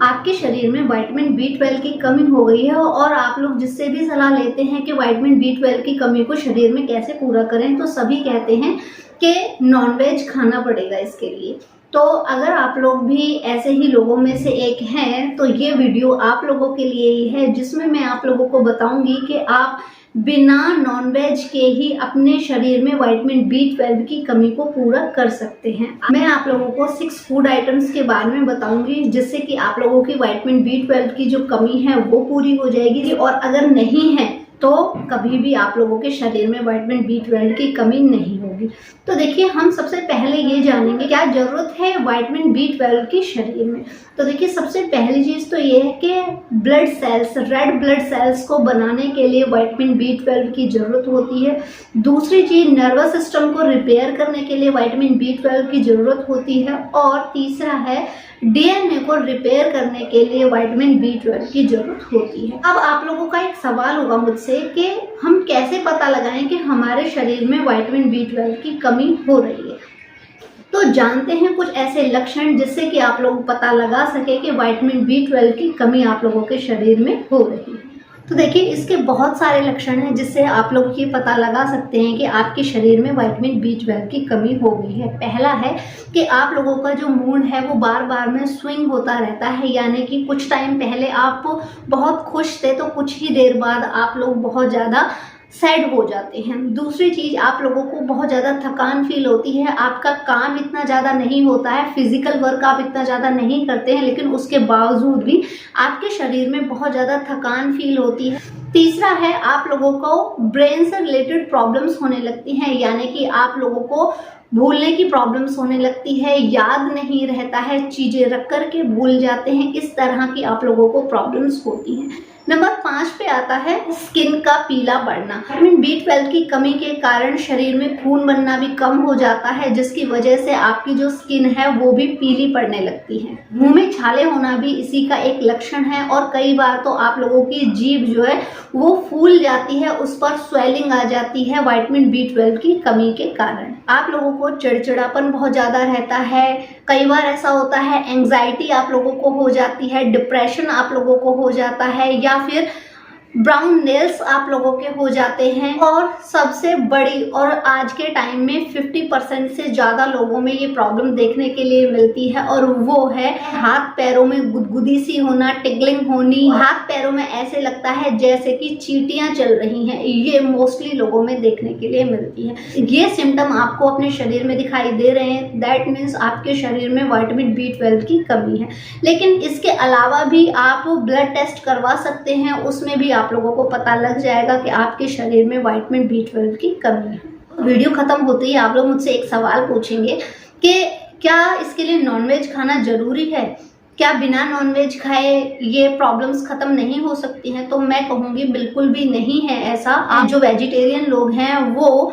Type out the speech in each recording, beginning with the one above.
आपके शरीर में विटामिन B12 की कमी हो गई है और आप लोग जिससे भी सलाह लेते हैं कि विटामिन B12 की कमी को शरीर में कैसे पूरा करें, तो सभी कहते हैं कि नॉनवेज खाना पड़ेगा इसके लिए। तो अगर आप लोग भी ऐसे ही लोगों में से एक हैं तो ये वीडियो आप लोगों के लिए ही है, जिसमें मैं आप लोगों को बताऊंगी कि आप बिना नॉनवेज के ही अपने शरीर में विटामिन B12 की कमी को पूरा कर सकते हैं। मैं आप लोगों को 6 फूड आइटम्स के बारे में बताऊंगी जिससे कि आप लोगों की विटामिन B12 की जो कमी है वो पूरी हो जाएगी, और अगर नहीं है तो कभी भी आप लोगों के शरीर में विटामिन B12 की कमी नहीं होगी। तो देखिए, हम सबसे पहले ये जानेंगे क्या जरूरत है विटामिन B12 की शरीर में। तो देखिए, सबसे पहली चीज तो ये है कि blood cells, red blood cells को बनाने के लिए विटामिन B12 की जरूरत होती है। दूसरी चीज, नर्वस सिस्टम को रिपेयर करने के लिए विटामिन B12 की जरूरत होती है। और तीसरा है, DNA को रिपेयर करने के लिए विटामिन B12 की जरूरत होती है। अब आप लोगों का एक सवाल होगा मुझसे कि हम कैसे पता लगाएं कि हमारे शरीर में विटामिन B12 की कमी हो रही है। तो जानते हैं कुछ ऐसे लक्षण जिससे कि आप लोग पता लगा सके कि विटामिन B12 की कमी आप लोगों के शरीर में हो रही है। तो देखिए, इसके बहुत सारे लक्षण हैं जिससे आप लोग ये पता लगा सकते हैं कि आपके शरीर में विटामिन B12 की कमी हो गई है। पहला है कि आप लोगों का जो मूड है वो बार बार में स्विंग होता रहता है, यानी कि कुछ टाइम पहले आप बहुत खुश थे तो कुछ ही देर बाद आप लोग बहुत ज़्यादा सैड हो जाते हैं। दूसरी चीज़, आप लोगों को बहुत ज़्यादा थकान फील होती है, आपका काम इतना ज़्यादा नहीं होता है, फिजिकल वर्क आप इतना ज़्यादा नहीं करते हैं, लेकिन उसके बावजूद भी आपके शरीर में बहुत ज़्यादा थकान फील होती है। तीसरा है, आप लोगों को ब्रेन से रिलेटेड प्रॉब्लम्स होने लगती हैं, यानी कि आप लोगों को भूलने की प्रॉब्लम्स होने लगती है, याद नहीं रहता है, चीज़ें रख कर के भूल जाते हैं, इस तरह की आप लोगों को प्रॉब्लम्स होती हैं। नंबर 5 पे आता है स्किन का पीला पड़ना। विटामिन B12 की कमी के कारण शरीर में खून बनना भी कम हो जाता है, जिसकी वजह से आपकी जो स्किन है वो भी पीली पड़ने लगती है। मुंह में छाले होना भी इसी का एक लक्षण है, और कई बार तो आप लोगों की जीभ जो है वो फूल जाती है, उस पर स्वेलिंग आ जाती है विटामिन B12 की कमी के कारण। आप लोगों को चिड़चिड़ापन बहुत ज़्यादा रहता है, कई बार ऐसा होता है एंजाइटी आप लोगों को हो जाती है, डिप्रेशन आप लोगों को हो जाता है, या फिर ब्राउन नेल्स आप लोगों के हो जाते हैं। और सबसे बड़ी और आज के टाइम में 50% से ज़्यादा लोगों में ये प्रॉब्लम देखने के लिए मिलती है, और वो है हाथ पैरों में गुदगुदी सी होना, टिगलिंग होनी, हाथ पैरों में ऐसे लगता है जैसे कि चींटियां चल रही हैं। ये मोस्टली लोगों में देखने के लिए मिलती है। ये सिम्टम आपको अपने शरीर में दिखाई दे रहे हैं, दैट मीन्स आपके शरीर में विटामिन B12 की कमी है। लेकिन इसके अलावा भी आप ब्लड टेस्ट करवा सकते हैं, उसमें भी आप लोगों को पता लग जाएगा कि आपके शरीर में विटामिन B12 की कमी है। वीडियो खत्म होते ही आप लोग मुझसे एक सवाल पूछेंगे कि क्या इसके लिए नॉनवेज खाना जरूरी है, क्या बिना नॉनवेज खाए ये प्रॉब्लम्स खत्म नहीं हो सकती हैं। तो मैं कहूँगी बिल्कुल भी नहीं है ऐसा। आप जो वेजिटेरियन लोग हैं वो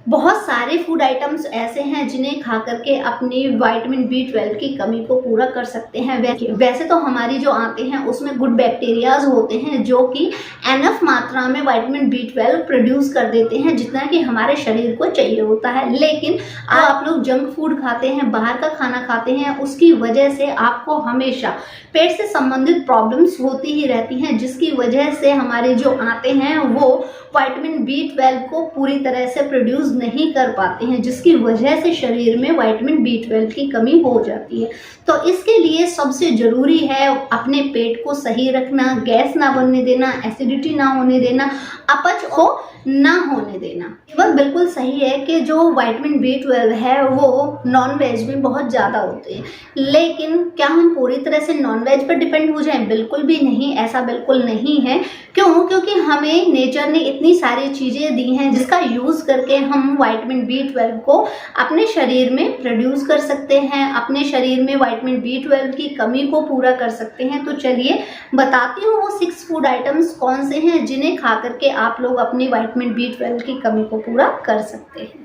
बहुत सारे फूड आइटम्स ऐसे हैं जिन्हें खा करके अपनी विटामिन B12 की कमी को पूरा कर सकते हैं। वैसे तो हमारी जो आंतें हैं उसमें गुड बैक्टीरियाज होते हैं जो कि एनफ मात्रा में विटामिन B12 प्रोड्यूस कर देते हैं, जितना कि हमारे शरीर को चाहिए होता है। लेकिन आप लोग जंक फूड खाते हैं, बाहर का खाना खाते हैं, उसकी वजह से आपको हमेशा पेट से संबंधित प्रॉब्लम्स होती ही रहती हैं, जिसकी वजह से हमारी जो आंतें हैं वो विटामिन B12 को पूरी तरह से प्रोड्यूस नहीं कर पाते हैं, जिसकी वजह से शरीर में विटामिन B12 की कमी हो जाती है। तो इसके लिए सबसे जरूरी है अपने पेट को सही रखना, गैस ना बनने देना, एसिडिटी ना होने देना, अपच को ना होने देना। ये बात बिल्कुल सही है कि जो विटामिन B12 है वो नॉनवेज में बहुत ज़्यादा होते हैं, लेकिन क्या हम पूरी तरह से नॉनवेज पर डिपेंड हो जाएं? बिल्कुल भी नहीं, ऐसा बिल्कुल नहीं है। क्यों? क्योंकि हमें नेचर ने इतनी सारी चीज़ें दी हैं जिसका यूज़ करके हम विटामिन B12 को अपने शरीर में प्रोड्यूस कर सकते हैं, अपने शरीर में विटामिन B12 की कमी को पूरा कर सकते हैं। तो चलिए बताती हूँ वो 6 फूड आइटम्स कौन से हैं जिन्हें खा करके आप लोग अपनी विटामिन B12 की कमी को पूरा कर सकते हैं।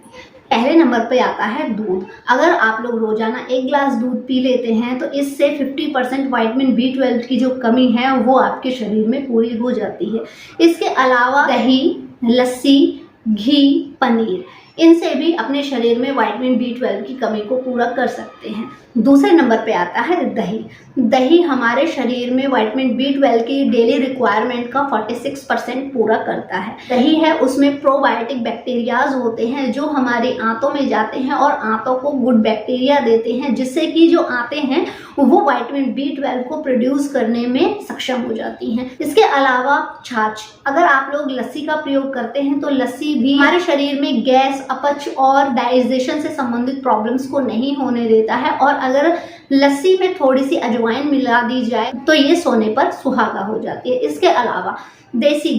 पहले नंबर पे आता है दूध। अगर आप लोग रोजाना 1 गिलास दूध पी लेते हैं तो इससे 50% विटामिन B12 की जो कमी है वो आपके शरीर में पूरी हो जाती है। इसके अलावा दही, लस्सी, घी, पनीर, इनसे भी अपने शरीर में विटामिन B12 की कमी को पूरा कर सकते हैं। दूसरे नंबर पे आता है दही। दही हमारे शरीर में विटामिन B12 की डेली रिक्वायरमेंट का 46% पूरा करता है। दही है उसमें प्रोबायोटिक बैक्टीरियाज होते हैं जो हमारे आंतों में जाते हैं और आंतों को गुड बैक्टीरिया देते हैं, जिससे कि जो आंतें हैं वो विटामिन B12 को प्रोड्यूस करने में सक्षम हो जाती हैं। इसके अलावा छाछ, अगर आप लोग लस्सी का प्रयोग करते हैं तो लस्सी भी हमारे शरीर में गैस, अपच और डाइजेशन से संबंधित प्रॉब्लम्स को नहीं होने देता है, और अगर लस्सी में थोड़ी सी अजवाइन मिला दी जाए तो ये सोने पर सुहागा हो जाती है। इसके अलावा देसी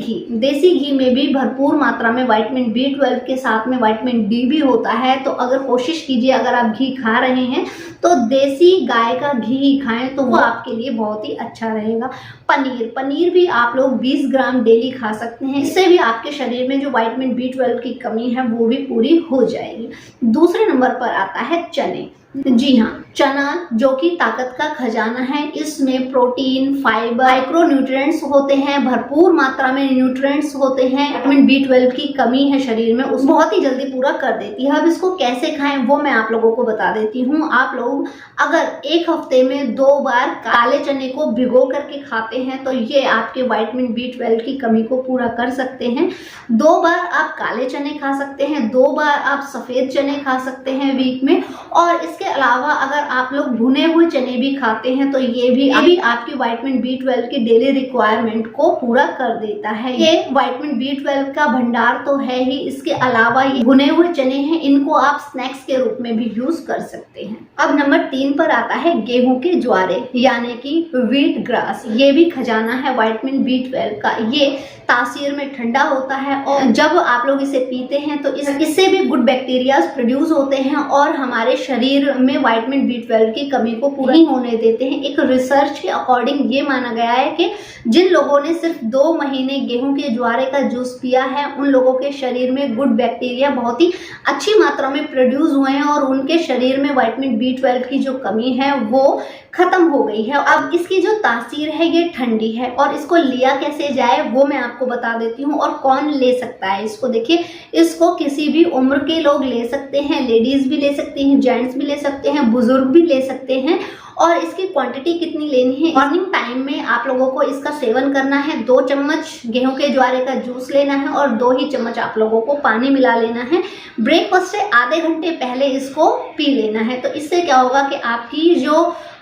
घी में भी भरपूर मात्रा में विटामिन B12 के साथ में विटामिन D भी होता है। तो अगर कोशिश कीजिए, अगर आप घी खा रहे हैं तो देसी गाय का घी ही खाएं तो वो आपके लिए बहुत ही अच्छा रहेगा। पनीर भी आप लोग 20 ग्राम डेली खा सकते हैं। इससे भी आपके शरीर में जो विटामिन B12 की कमी है वो भी पूरी हो जाएगी। दूसरे नंबर पर आता है चने। जी हाँ, चना जो कि ताकत का खजाना है, इसमें प्रोटीन, फाइबर, माइक्रोन्यूट्रिएंट्स होते हैं, भरपूर मात्रा में न्यूट्रिएंट्स होते हैं। विटामिन B12 की कमी है शरीर में, उस बहुत ही जल्दी पूरा कर देती है। अब इसको कैसे खाएं वो मैं आप लोगों को बता देती हूँ। आप लोग अगर एक हफ्ते में 2 बार काले चने को भिगो करके खाते हैं तो ये आपके विटामिन B12 की कमी को पूरा कर सकते हैं। 2 बार आप काले चने खा सकते हैं, 2 बार आप सफेद चने खा सकते हैं वीक में। और इसके अलावा अगर आप लोग भुने हुए चने भी खाते हैं तो ये भी आपकी विटामिन B12 की डेली रिक्वायरमेंट को पूरा कर देता है। ये विटामिन B12 का भंडार तो है ही, इसके अलावा ये भुने हुए चने हैं, इनको आप स्नैक्स के रूप में भी यूज कर सकते हैं। अब नंबर 3 पर आता है गेहूं के ज्वारे यानी कि व्हीट ग्रास। ये भी खजाना है विटामिन B12 का। ये तासीर में ठंडा होता है और जब आप लोग इसे पीते हैं तो इससे भी गुड बैक्टीरियाज प्रोड्यूस होते हैं और हमारे शरीर में विटामिन B12 की कमी को पूरा नहीं होने देते हैं। एक रिसर्च के अकॉर्डिंग ये माना गया है कि जिन लोगों ने सिर्फ 2 महीने गेहूं के ज्वारे का जूस पिया है उन लोगों के शरीर में गुड बैक्टीरिया बहुत ही अच्छी मात्रा में प्रोड्यूस हुए हैं और उनके शरीर में विटामिन B12 की जो कमी है वो खत्म हो गई है। अब इसकी जो तासीर है ये ठंडी है और इसको लिया कैसे जाए वो मैं आपको बता देती हूँ। और कौन ले सकता है इसको, देखिए इसको किसी भी उम्र के लोग ले सकते हैं, लेडीज भी ले सकती हैं, जेंट्स भी ले सकते हैं, बुजुर्ग भी ले सकते हैं। और इसकी क्वांटिटी कितनी लेनी है, मॉर्निंग टाइम में आप लोगों को इसका सेवन करना है। 2 चम्मच गेहूं के ज्वारे का जूस लेना है और 2 ही चम्मच आप लोगों को पानी मिला लेना है। ब्रेकफास्ट से आधे घंटे पहले इसको पी लेना है। तो इससे क्या होगा कि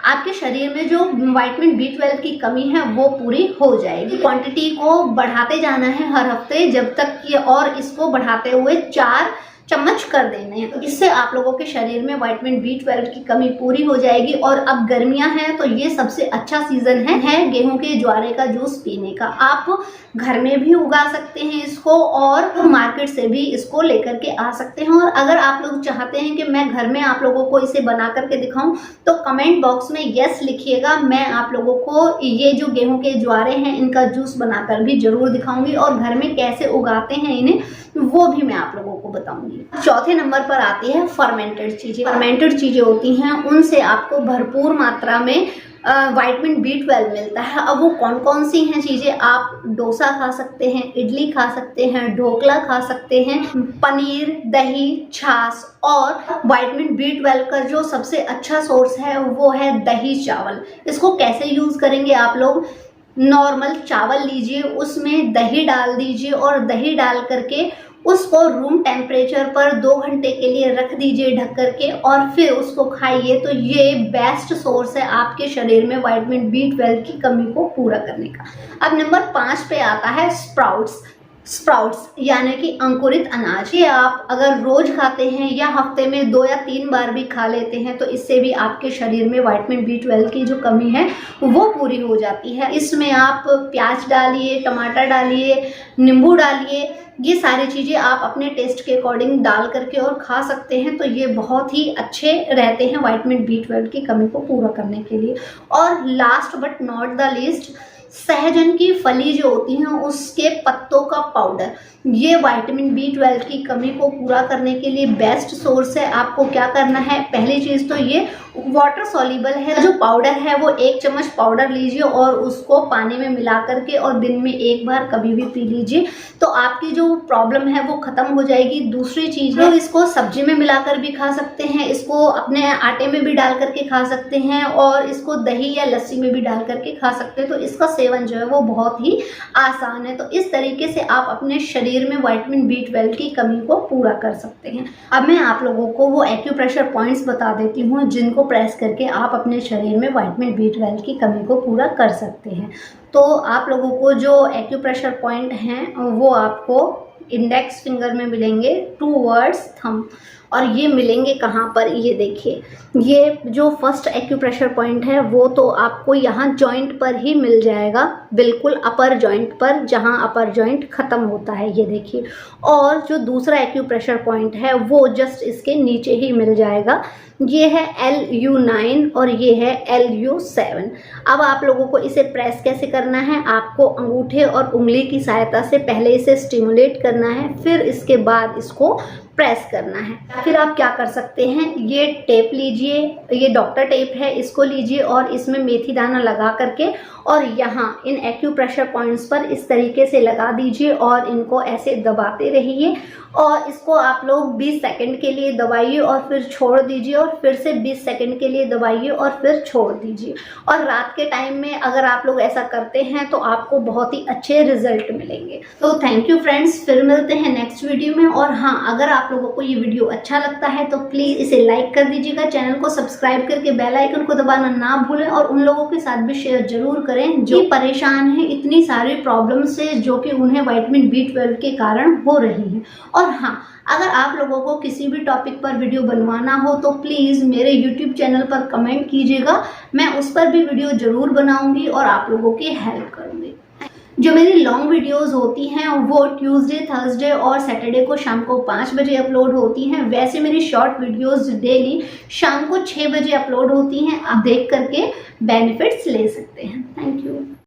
आपके शरीर में जो विटामिन B12 की कमी है वो पूरी हो जाएगी। क्वांटिटी को बढ़ाते जाना है हर हफ्ते जब तक कि, और इसको बढ़ाते हुए 4 चम्मच कर देने हैं। इससे आप लोगों के शरीर में विटामिन B12 की कमी पूरी हो जाएगी। और अब गर्मियां हैं तो ये सबसे अच्छा सीजन है गेहूं के ज्वारे का जूस पीने का। आप घर में भी उगा सकते हैं इसको और मार्केट से भी इसको लेकर के आ सकते हैं। और अगर आप लोग चाहते हैं कि मैं घर में आप लोगों को इसे बना करके दिखाऊं तो कमेंट बॉक्स में यस लिखिएगा। मैं आप लोगों को ये जो गेहूं के ज्वारे हैं इनका जूस बनाकर भी जरूर दिखाऊंगी और घर में कैसे उगाते हैं इन्हें वो भी मैं आप लोगों को बताऊंगी। चौथे नंबर पर आती है फर्मेंटेड चीजें। फर्मेंटेड चीजें होती हैं उनसे आपको भरपूर मात्रा में विटामिन B12 मिलता है। अब वो कौन कौन सी हैं चीजें, आप डोसा खा सकते हैं, इडली खा सकते हैं, ढोकला खा सकते हैं, पनीर, दही, छाछ। और विटामिन B12 का जो सबसे अच्छा सोर्स है वो है दही चावल। इसको कैसे यूज करेंगे आप लोग, नॉर्मल चावल लीजिए, उसमें दही डाल दीजिए और दही डाल करके उसको रूम टेम्परेचर पर 2 घंटे के लिए रख दीजिए ढक करके और फिर उसको खाइए। तो ये बेस्ट सोर्स है आपके शरीर में विटामिन B12 की कमी को पूरा करने का। अब नंबर 5 पे आता है स्प्राउट्स यानी कि अंकुरित अनाज। ये आप अगर रोज खाते हैं या हफ्ते में 2 या 3 बार भी खा लेते हैं तो इससे भी आपके शरीर में विटामिन B12 की जो कमी है वो पूरी हो जाती है। इसमें आप प्याज डालिए, टमाटर डालिए, नींबू डालिए, ये सारी चीज़ें आप अपने टेस्ट के अकॉर्डिंग डाल करके और खा सकते हैं। तो ये बहुत ही अच्छे रहते हैं विटामिन B12 की कमी को पूरा करने के लिए। और last but not the least, सहजन की फली जो होती है उसके पत्तों का पाउडर, ये विटामिन B12 की कमी को पूरा करने के लिए बेस्ट सोर्स है। आपको क्या करना है, पहली चीज तो ये वाटर सॉल्युबल है जो पाउडर है, वो 1 चम्मच पाउडर लीजिए और उसको पानी में मिला करके और दिन में 1 बार कभी भी पी लीजिए, तो आपकी जो प्रॉब्लम है वो खत्म हो जाएगी। दूसरी चीज है, इसको सब्जी में मिलाकर भी खा सकते हैं, इसको अपने आटे में भी डाल करके खा सकते हैं और इसको दही या लस्सी में भी डाल करके खा सकते हैं। तो इसका सेवन जो है वो बहुत ही आसान है। तो इस तरीके से आप अपने शरीर में विटामिन B12 की कमी को पूरा कर सकते हैं। अब मैं आप लोगों को वो एक्यूप्रेशर पॉइंट्स बता देती हूँ जिनको प्रेस करके आप अपने शरीर में विटामिन B12 की कमी को पूरा कर सकते हैं। तो आप लोगों को जो एक्यूप्रेशर पॉइंट हैं वो आपको इंडेक्स फिंगर में मिलेंगे टूवर्ड्स थंब, और ये मिलेंगे कहाँ पर, ये देखिए, ये जो फर्स्ट एक्यूप्रेशर पॉइंट है वो तो आपको यहाँ जॉइंट पर ही मिल जाएगा, बिल्कुल अपर जॉइंट पर, जहाँ अपर जॉइंट खत्म होता है, ये देखिए। और जो दूसरा एक्यूप्रेशर पॉइंट है वो जस्ट इसके नीचे ही मिल जाएगा, ये है LU9 और ये है LU7। अब आप लोगों को इसे प्रेस कैसे करना है, आपको अंगूठे और उंगली की सहायता से पहले इसे स्टिमुलेट करना है, फिर इसके बाद इसको प्रेस करना है। फिर आप क्या कर सकते हैं, ये टेप लीजिए, ये डॉक्टर टेप है, इसको लीजिए और इसमें मेथी दाना लगा करके और यहाँ इन एक्यूप्रेशर पॉइंट्स पर इस तरीके से लगा दीजिए और इनको ऐसे दबाते रहिए और इसको आप लोग 20 सेकंड के लिए दबाइए और फिर छोड़ दीजिए और फिर से 20 सेकंड के लिए दबाइए और फिर छोड़ दीजिए। और रात के टाइम में अगर आप लोग ऐसा करते हैं तो आपको बहुत ही अच्छे रिजल्ट मिलेंगे। तो थैंक यू फ्रेंड्स, फिर मिलते हैं नेक्स्ट वीडियो में। और हाँ, अगर आप लोगों को ये वीडियो अच्छा लगता है तो प्लीज़ इसे लाइक कर दीजिएगा, चैनल को सब्सक्राइब करके बेल आइकन को दबाना ना भूलें और उन लोगों के साथ भी शेयर जरूर करें जो परेशान हैं इतनी सारी प्रॉब्लम से जो कि उन्हें विटामिन B12 के कारण हो रही है। और हाँ, अगर आप लोगों को किसी भी टॉपिक पर वीडियो बनवाना हो तो प्लीज़ मेरे YouTube चैनल पर कमेंट कीजिएगा, मैं उस पर भी वीडियो ज़रूर बनाऊंगी और आप लोगों की हेल्प करूंगी। जो मेरी लॉन्ग वीडियोस होती हैं वो ट्यूसडे, थर्सडे और सैटरडे को शाम को 5 बजे अपलोड होती हैं। वैसे मेरी शॉर्ट वीडियोस डेली शाम को 6 बजे अपलोड होती हैं। आप देख करके बेनिफिट्स ले सकते हैं।